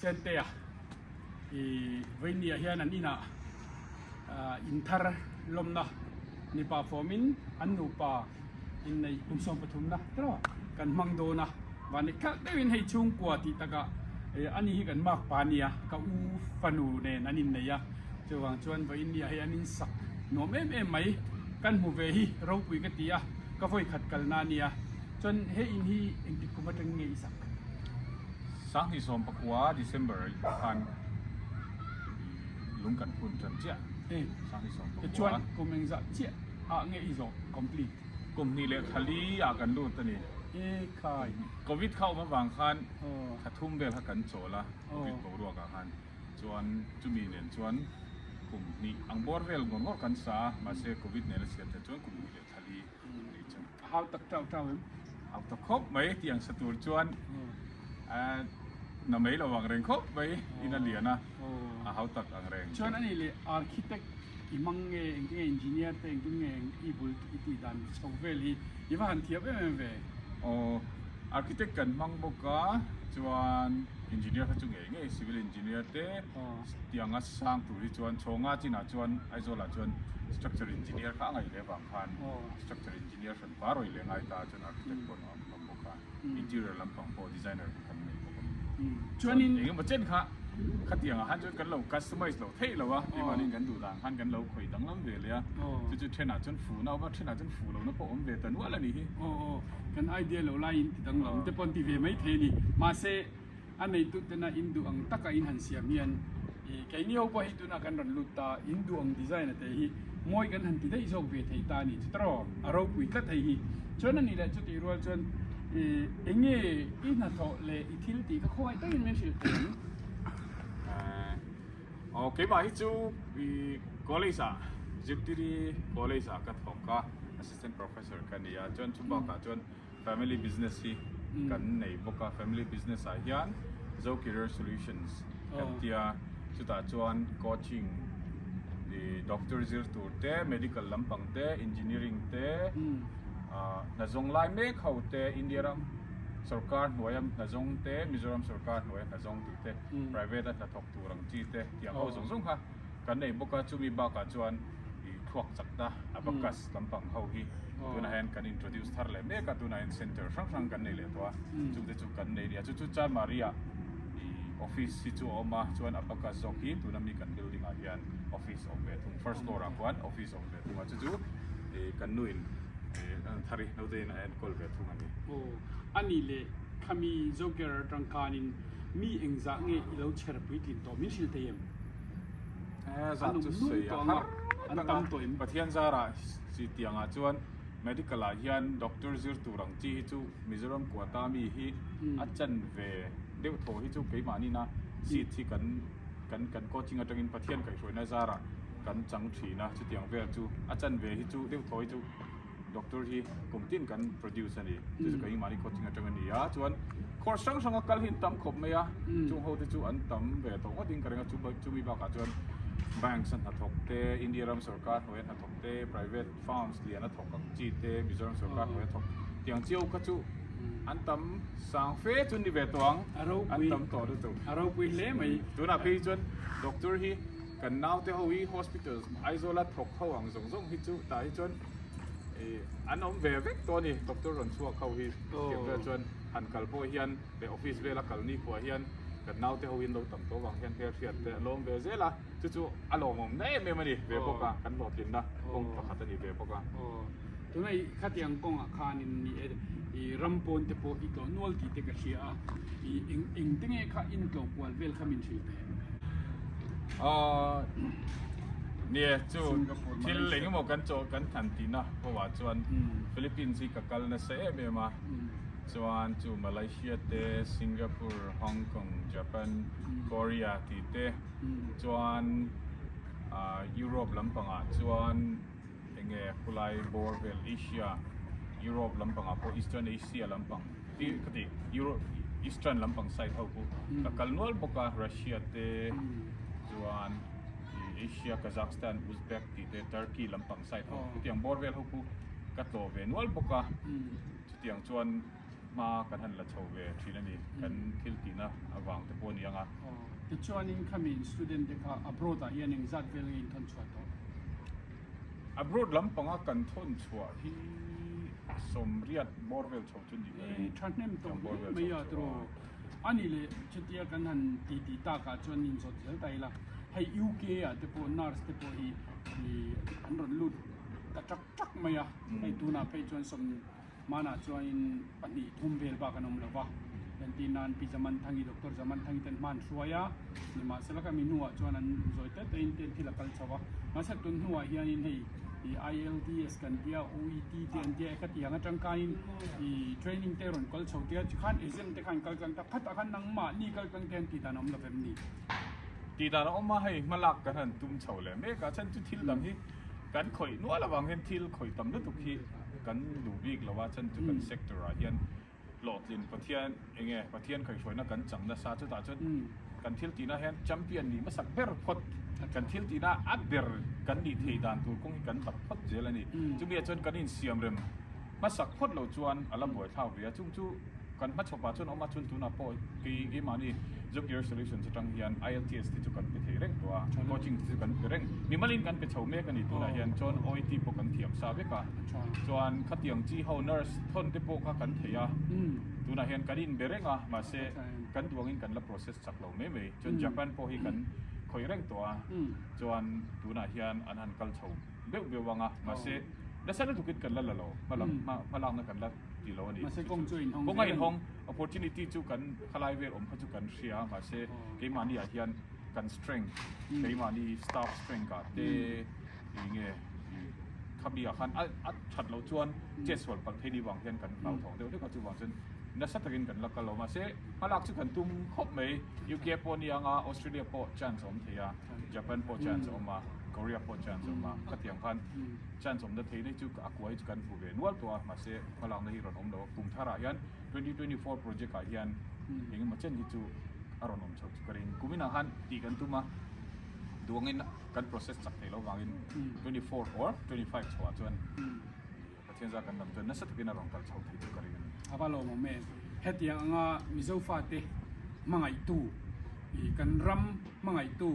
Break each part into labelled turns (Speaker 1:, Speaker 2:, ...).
Speaker 1: เซนเตียวันนี้เฮียนันอินะอินทาร์ลมนะนิปาฟอร์มินอันนูปาอินในอุมสมปฐุมนะตลอดกันมังโดนะวันนี้ข้าได้ยินให้ชุ่งกว่าที่ตะกะอันนี้กันมากปานียก็อูฟันูเนนันอินเนี่ยจะวางชวนวันนี้ให้อันนี้สักโนมไหมกันหูเวฮีเราคุยกันตีอะก็ไฟขัดกันนานียจนเฮอินฮีเองติดกุมาตังเงยสัก
Speaker 2: sang hi som pakwa December kan lung kan kun chan chia sang hi som
Speaker 1: ชวนกุมเองจะเชี่ยเงยอีโซ complete
Speaker 2: กลุ่มนี้เลยทะลีกันดูตนี่
Speaker 1: คาย
Speaker 2: โควิดเข้ามาบางคันขัดทุ่มเบลพักกันโจละโควิดตัวรัวกันคันชวนจุมีเนี่ยชวนกลุ่มนี้อังบอร์เวลงงกันซามาเซโควิดเนี่ยเสียแต่ชวนกลุ่มนี้เลยทะลีนี่จัง
Speaker 1: how ตักเจ้า
Speaker 2: เอาตะครบไหมที่ยังสตูชวนน้ำไม่ระวังแรงครบไปอินเดียนะเขาตักแรง
Speaker 1: ชวนอันนี้เลย architect อีมังเองที่ engineer แต่งที่เองอีบุลอีตีดันชาวเวลีอีว่าหันเทียบเว้
Speaker 2: architect กันมังบอกว่าชวน engineer เขาจุงเอง civil engineer เต้ที่ยังสร้างตัวที่ชวนชงอาจีน่าชวนไอโซล่าชวน structure engineer ข้างไงเลยบางคัน structure engineer ฉันบาร์อยเลยไงตาชวน architect คนมังบอกว่า interior ลำพังพอ designer คนนี้
Speaker 1: ชวนนี้
Speaker 2: เองมาเช่นค่ะขัดอย่างหันจนกันเรา customize เราเท่เราวะที่มานี่กันดูต่างหันกันเราคุยตั้งน้ำเวลียจุดเทน่าจนฟูน่าว่าเทน่าจนฟูเราเนาะพออมเวตันว่าอะไรนี่
Speaker 1: กันไอเดียเราไล่ติดตั้งเราแต่ปนทีวีไม่เทนี่มาเซอันในตุตนะอินดูอังตักอินหันเสียมีอันแค่นี้เอาไปตุนะกันรันลุตตาอินดูอังดีไซน์นะแต่ฮีมวยกันหันติดได้อีกสองเวทีตานี่จุดรอเราคุยกันแต่ฮีชวนนี่แหละจุดที่รัวชวนเองเนี่ยอินหัดโตเลยอิทิลตีก็ค่อยตั้งไม่สิถึง
Speaker 2: โอเคบ่ายจู่college จุดที่ college ก็ทำก็ assistant professor กันเนี่ยจนชุบบอกจน family business กันในบอก family business อาหาร Zo Career Solutions กันที่จุดจวน coaching doctor จิตตัวเต้ medical ลำพังเต้ engineering เต้น่าจงไล่เมฆเขาเต้อินเดียรัมสุรการหน่วยน่าจงเต้มิโซรัมสุรการหน่วยน่าจงตุเต้ private น่าทอกตัวรังจีเต้ที่เขาส่งค่ะกันในบุกจุมีบากจวนทวกจักตาอับกัสลำพังเขาฮีตัวนั้นกัน introduce ทาร์เลยเมฆตัวนั้น center ฟังกันในเลยตัวจุดเด็ดกันในเดียจุดจานมาเรีย office ที่จู่ออกมาชวนอับกัสจอกฮีตัวนั้นมีกัน building อาเฮียน office of it first floor อ่ะวัน office of it มาจู่กันนู่นทารีเราเดินแอนคอลเวทุกอันนี้
Speaker 1: อันนี้เลยขมีโจเกอร์ตรังคานินมีเองจะเงี้ยเราเชื่อไปกินตัวมิชิลเทียม
Speaker 2: จัดจุดสวยอันตั้งตัวประเทศจาระสิที่ยังจวน medical อาเฮียน doctor จิตตัวรังจีจู่มิโซรัมกัวตามีฮีอาจารย์เวเดี๋ยวโทรฮีจู่เกี่ยมานี่นะสิที่กันโคชิงอาจารย์ประเทศกันช่วยนะจาระกันจังทีนะสิที่ยังเวจู่อาจารย์เวฮีจู่เดี๋ยวโทรฮีจู่doctor ที่กลุ่มที่กัน produce นี่จะก็ยังมานี่โคชิงอาจารย์นี่ชวนคอร์สสังกัดหินตั้มขบไหมจู่เขาที่จู่อันตั้มเวทว่าดิ้งกันก็จู่มีบางจวน banks นัดทอกเตอินเดียรัมสุรการหน่วยนัดทอกเต private farms เลียนัดทอกกังจีเตมิโซรัมสุรการหน่วยทอกเตียงเจียวก็จู่อันตั้มสังเฟจุนดิเวตวังอันตั้มต่อดูตัว
Speaker 1: เราคุยเล่ไหม
Speaker 2: ตัวน่ะพี่จวน doctor ที่กันน้าวเตเขาวี hospitals ไอโซลัดทอกเขาหวังส่งฮิจู่แต่ฮิจวนอันนั้นเวฟตัวนี้ดรรันชัวเขาฮีเก็บเวชวนหันกัลโพเฮียนเดออฟฟิศเวลากัลนี่ขัวเฮียนกันน้าวเตวินเราตั้มตัววางเฮียนเทียบแต่ลงเวเซล่ะจู่ๆอารมณ์เนี่ยไม่มาดิเวพกกันหลอดกินนะคงประคัตนี่เวพก
Speaker 1: ตัวนี้ข้าที่ยังกงอาคารนี่รัมปนเตโปอีตัวนวลที่เตกเชียอิงตั้งเองข้าอินตัวกวนเวลข้ามินชิลเต
Speaker 2: เนี่ยจู่ที่เล็งหมดกันโจกันทันทีนะเพราะว่าจวนฟิลิปปินส์ที่กัลน่ะเสียเมียมาจวนจู่มาเลเซียเตสิงคโปร์ฮ่องกงญี่ปุ่นเกาหลีที่เตจวนยุโรปลำพังอ่ะจวนเงี้ยคุไลบอร์เวลเอเชียยุโรปลำพังอ่ะพวกอีสเทิร์นเอเชียลำพังที่คดียุโรปอีสเทิร์นลำพังไซต์เขาพูกัลนวลบอกว่ารัสเซียเตจวนเอเชีย กัซัคสถาน อุซเบกที่เตอร์กีลำพังไซต์เขาที่ยังบอร์เวลเขาพูกัตโตเวนวลบอกว่าที่ยังชวน มากันหันละโชว์เวทีนั่นนี่กันทิลตีนะวางแต่ปนยังอ่ะ
Speaker 1: ติดชวนนิงขมิ้น student เด็กอัพโหลดอ่ะยังจัดเวลินทันชัวร์ต่อ
Speaker 2: อับรูดลำปังกันทนชัวที่สมเรียดบอร์เวลชาวจุนดีเลย
Speaker 1: ทางนี้ตรงไม่ยอดตรงอันนี้เลยชุดเดียวกันหันตีตากาชวนนิงสดเสียใจละให้ UK อ่ะแต่พวกนอร์สแต่พวกอีอันรลุดแต่จักไม่อ่ะให้ตัวน่ะไปชวนสมมาน่ะชวนปนิทุ่มเบลบากันนมเลยวะdan tinan pi zaman thangi doktor zaman thangi ten man suaya ni masala kami nuwa chuanan zoite te in ten thila kal chawa masa tun nuwa hian in hei i IELTS kan dia OET ten dia ka tiang atang kain i training te ron kal chau tia khan exam te khan kal kang ta khat khan nang ma ni kal kang ten ti tanom la fem ni
Speaker 2: ตีตาเราเอามาให้มาลักกันหันตุ้มเฉาเลยเมกะฉันจุดทิลดังที่กันข่อยนัวระวังเห็นทิลข่อยตำลึกทุกทีกันดูวิกแล้วว่าฉันจะกันเซกเตอร์ยันหลอดลินประเทศเองไงประเทศข่อยช่วยนักกันจังนะซาจุดตาจนกันทิลตีน่าเห็นแชมเปี้ยนนี่มาสักเบอร์พดกันทิลตีน่าอัดเบอร์กันดีเทดานตัวคงกันตัดพดเจลนี่จุเบียจนกันอินเสียมเริมมาสักพดเราจวนอารมณ์บ่อยเท่าเรียจุ้งจูกันมาชอบป่าจนเอามาชนตัวน่ะปอยกี่มานี่จุกเยอร์โซลูชันจะตั้งยัน IELTS ที่จุกันไปเทเร่งตัวโคชิ่งที่จุกันไปเร่งมีมาลินกันไปเฉาเมกันนี่ตัวน่ะยันจน OET ปกันเทียมซาเบกะจวนขัดยังจีเฮาเนอร์สทนที่ปกกันเทียตัวน่ะยันกันอินเบเร่งอ่ะมาเซกันดวงอินกันละ process จักเราไม่เว้ยจนญี่ปุ่นพอให้กันคอยเร่งตัวจวนตัวน่ะยันอันนั้นกันเฉาเบลวังอ่ะมาเซแล้วฉันถูกกินกันแล้วล่ะมาลองกันแล้วดีแล้วนี่
Speaker 1: masih kong cuin hong
Speaker 2: ก็ไม่เห็นห้อง opportunity จุกันขลายเวรอมพัจุกันเชียมาเซเกมานี่อาเฮียนกัน strength เกมานี่ staff strength กันเดยังไงขับดีอาคันชัดเราจวนเจ็ดส่วนประเทศนี้วางเฮียนกันเราท้องเดี๋ยวที่เขาจะวางจนนักสัตว์กินกันแล้วก็เรามาเซมาลักจุกันตุ้มครบไหมยูเคปนี่ยังออสเตรเลียปอจันสมเทียญี่ปุ่นปอจันสมมาเกาหลีปอจันสมมาขัดยังคันจันสมเดทีนี่จุกอักไว้จุกันผู้เวนวัลตัวมาเซมาลังในฮิรอนอมโดปุ่มทารายัน2024 project อายันยังมาเช่นที่จุอารอนอมชกจุกรินกุมินาฮันตีกันตุ้มาดวงอินกัน process จักเทเราวางอิน24 or 25ชัวจวนประเทศจากกันนำจนนักสัตว์กินอารมณ์กันชาวไทยจุกริน
Speaker 1: apa lo mo men het yang anga mizo fa te mangai tu i kan ram mangai tu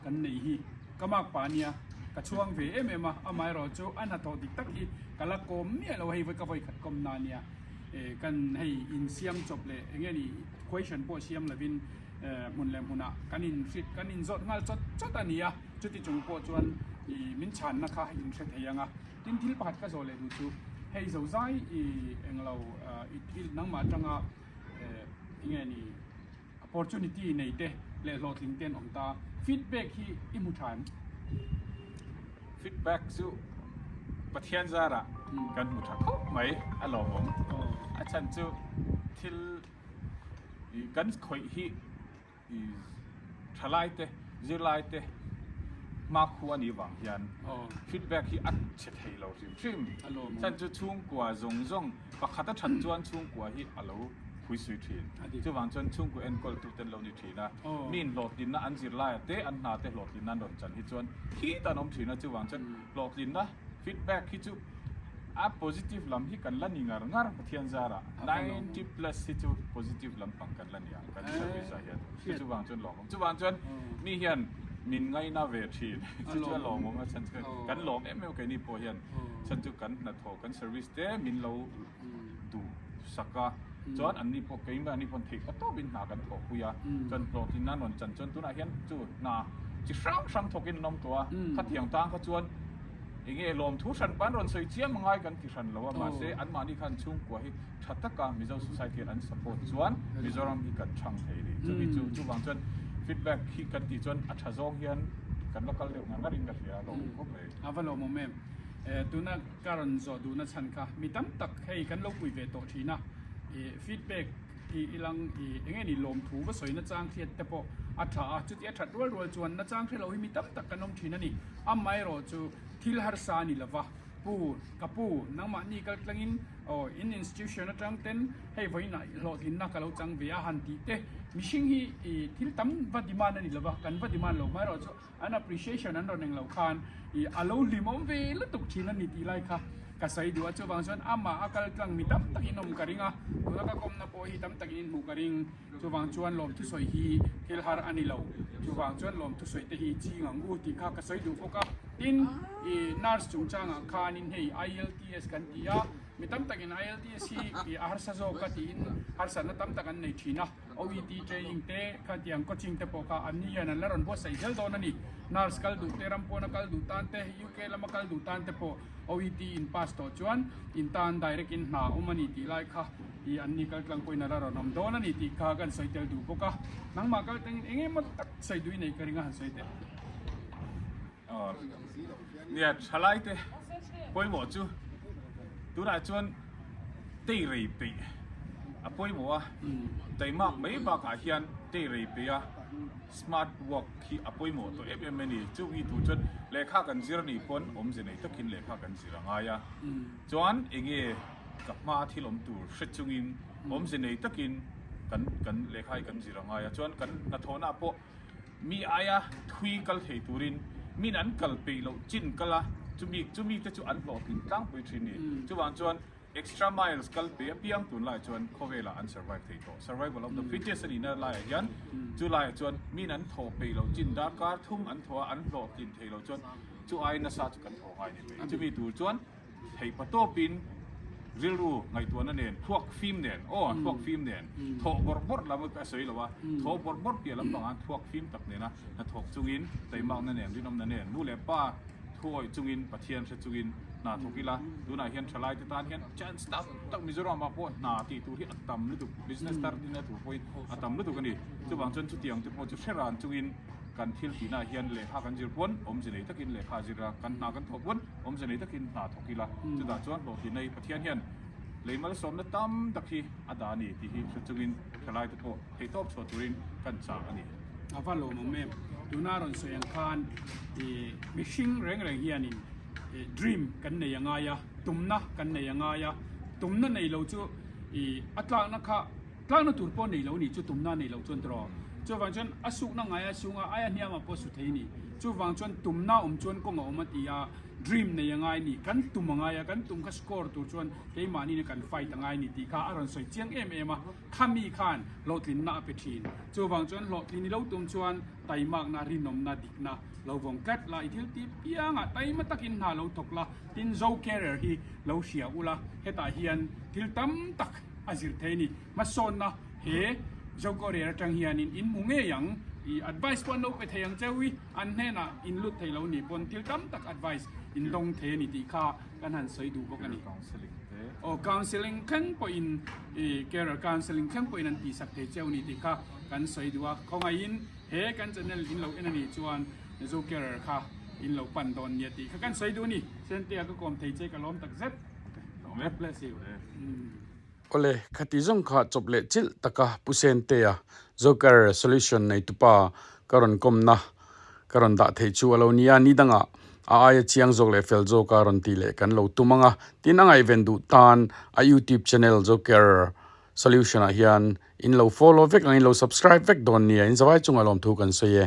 Speaker 1: kan nei hi kamak pa nia ka chuang ve em amai ro chu ana to dik tak hi kala kom ni lo hei vai ka vai khat kom na nia e kan hei in siam chop le enge ni question po siam lavin mun lem huna kanin fit kanin zot ngal chot ania chuti chung po chuan i min chan na kha in thre theyanga tin thil pat ka zo le du chu hei zo zai i englo i thil nang ma tanga enge ni opportunity nei te le lot ling ten ong ta feedback hi imu than
Speaker 2: feedback สู่ประเทศจาระกันมุทักไหมอารมณ์อาจารย์จู่ที่กันคอยฮีทลายเตจิลายเตมาควรนี่หวังยัน feedback ที่อัดเฉยเราซิมฉันจะช่วงกว่าจงประคัตฉันจวนช่วงกว่าที่อารมณ์คุยสุดทีจะวางจนช่วงกูเอ็นกอลตุเต็นเรานี่ทีนะมีนหลอดดินนะอันจิลายเตอันนาเตหลอดดินนั่นโดนจันที่จวนที่ตานอมทีนะจะวางจนหลอดดินนะfeedback ที่จูpositive ลำที่กันลันยิงงารประเทศจาระ90 plus ที่จู positive ลำปังกันลันยังกันเซอร์วิสเฮียที่จูวางจนหลอกจูวางจนมีเฮียนมินไงน่าเวทีฉันจะหลอกมั้งฉันกันหลอกเอ็มเอลกันนี่พอเฮียนฉันจะกันนัดโทกันเซอร์วิสเต้มินเราดูสักกะจนอันนี้พอเก่งอันนี้พอเทคก็ต้องบินหากันถกคุยจนโปรตีนนั่นนนจนตัวไหนเห็นจู่น่ะจิช่างถกินนมตัวขัดเถียงต่างก็จวนอย่างเงี้ยลมทุชันปั้นรอนสวยเจียมง่ายกันที่ฉันเราว่ามาเสอันมานี่ขันชุ่มกว่าให้ชัดตะการมิโซสุสัยที่อันสปอร์ตจวนมิโซรัมที่กันช่างเทลีจะมีจู่บางจนฟีดแบ็กที่กันที่จวนอัจฉริยะกันแล้วก็เรื่องงานนั่นเองก็เสียลงครบเลย
Speaker 1: อาวันเราโมเมนต์ตัวนักการณ์จอดูนักชันค่ะมีตั้มตักให้กันเราคุยเวทโตทีนะฟีดแบ็กอีหลังอย่างเงี้ยนี่ลมถูว่าสวยนะจ้างเครียดแต่พออัฐาจุดที่อัฐารัวจวนนะจ้างที่เราให้มีตั้มตักกันนมทีนั่นนี่อ้ำไม่รอจูทิลฮาร์ซานี่ละวะปูกับปูนังมานี่ก็กลังอินin institution นะจังเต็นให้ไว้ไหนหลอดหินนักเราจังเวียหันตีเตมิชิงฮีทิลตั้มวัดดิมันนี่ละวะกันวัดดิมันเราไม่รอจูอัน appreciation นั้นเราหนึ่งเราคานอาลูลิมอมเวลตุกทีนั่นนี่ตีไรค่ะ ka sai du chu wang chuan ama akal tlang mi tam takin om karinga tuna ka kom na po hi tam takin mu karing chu wang chuan lom tu soi hi khel har ani lo chu wang chuan lom tu soi te hi chi ngang u ti kha ka sai du ko ka tin i nurse chung changa khanin hei IELTS kan tia mi tam takin IELTS hi i har sa zo ka tin har sa na tam takan nei thina OET training te kha tiang coaching te po ka anni yan la ron bo sai gel don ani nurse kal du te ram po na kal du tan te UK lama kal du tan te po OET in pass to chuan in tan direct in na umani ti lai kha i anni kal klang poi na la ron om don ani ti kha kan sai tel du po ka nang ma kal teng enge mat tak sai du nei karinga han sai te
Speaker 2: เนี่ยชลายเตะป่วยหมดจูดูได้จวนตีรีปีอ่ะป่วยหมดแต่มากไม่บากอาเฮียนตีรีปีอ่ะ smart work ที่อ่ะป่วยหมดตัว FM นี่จูอีตัวจนเลขากันจีรนี่พ้นผมจะไหนตะกินเลขากันจีรง่ายอ่ะจวนเองกับมาที่ลมตูชิดจุงินผมจะไหนตะกินกันเลขากันจีรง่ายอ่ะจวนกันนัทโทน่าโปมีอายะทุยกัลเทตูรินมีนั้นกัลเปย์เราจินกัลละจุมีแต่จุอันหลอกกินตั้งไปทรีนี่จุวันจวน extra miles กัลเปย์เพียงตุนไล่จวนเขาเวลาอัน survive เทโต survival of the fittest นี่น่าไล่ยันจุไล่จวนมีนั้นโทเปย์เราจินดาการทุ่มอันทัวอันหลอกกินเทเราจวนจุไอน่าซาจุกันโทไอนี่จุมีตัวจวนเทปะโตปินเรียรู้ไงตัวนั่นเองพวกฟิล์มเนี่ยพวกฟิล์มเนี่ยทอกบดแล้วมันก็สวยหรอวะทอกบดเปลี่ยนลำบากพวกฟิล์มตักเนี่ยนะทอกจุงินแต่บางนั่นเองที่น้ำนั่นเองรู้เลยป้าถ้วยจุงินปะเทียนเสจุงินนาทุกิละดูนายเห็นชลายที่ตาเห็นเชนสตัฟตั้งมิจฉามาพูดนาที่ตัวที่อัตตำนี่ตัว business start นี่นะตัวพูดอัตตำนี่ตัวกันดิจุบางจนจุดเตียงจุดพอจุดเชรันจุงินกันทิลที่น่าเห็นเลขากันจีรพ้นผมจะไหนตะกินเลขาจีรากันนากันทบพ้นผมจะไหนตะกินนาทุกิละจุดด่าจวนบอกที่ในปะเทียนเห็นเลยมาสมนัดตั้มตะกี้อาดานี่ที่สุดจุินทลายตะโพเฮตอบสวดรินกันจากอันนี้
Speaker 1: อาฟันโลมงเมมดูน่ารอนเสียงคานมิชิงแรงเฮียนินdream กันในยังไงอะตุ่มนะกันในยังไงอะตุ่มนั่นในเราจู่อัตลางนะคะตลางนั่นตัวปนในเรานี่จู่ตุ่มนั่นในเราจนตรอจู่ฟังจนอสุกนั่งไงอสุกอ่ะไอ้เนี่ยมาพอสุดท้ายนี่จู่ฟังจนตุ่มน่าจนก็งอมาตีอะdream ในยังไงนี่กันตุ่มยังไงกันตุ่มก็ score ตัวชวนเกมมานี่กันไฟยังไงนี่ตีข้าอารมณ์สวยเจียงมาข้ามีขันโหลดลินน่าไปทีนจู่ฟังจนโหลดลินนี่เราตุ่มชวนไตมากนารินมนาดิกนาเราวงกัดละอีทิลตีเปียงอ่ะไตมาตะกินหาเราตกละตินโจแคร์ฮีเราเสียอุละเฮตาเฮียนทิลตั้มตักอาจิรเทนี่มาโซนนะเฮโจก็เรียจังเฮียนินอินมุงเงยังadvice ปนเราไปเทียงเจ้าวิอันแน่น่ะอินลุดเทเรานี่ปนทิลตั้มตัก advice อินลงเทนี่ตีข้ากันหันสวยดูพวกกันนี่counseling ขั้นปอินcare counseling ขั้นปอินนันตีสักเทเจ้านี่ตีข้ากันสวยดูว่าเขาไงอินเฮกันจะเนี่ยอินเราเอ็นนี่จวนโจ care ข้าอินเราปั่นโดนเนี่ยตีข้ากันสวยดูนี่เส้นเตียก็กลมเทเจก็ล้มตักเซ็ตเว็บเลสิว
Speaker 3: โอเลคติจงขาจบเลจิลตะกะปุเซนเตียโจ care solution ในตุปาการอนกมนะการอนดะเทชูอโลเนียนี่ดังอ่ะอาเชียงจกเลเฟลโจการันตีเลกันเราตุมังอ่ะที่นั่งไอเวนดูตานYouTube channel โจ care solution อ่ะยันอินเรา follow เวกอินเรา subscribe เวกโดนเนี่ยอินสบายจงอารมณ์ทุกันเสีย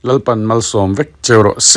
Speaker 3: ลปันมัลสอมเวกเจอร์เซ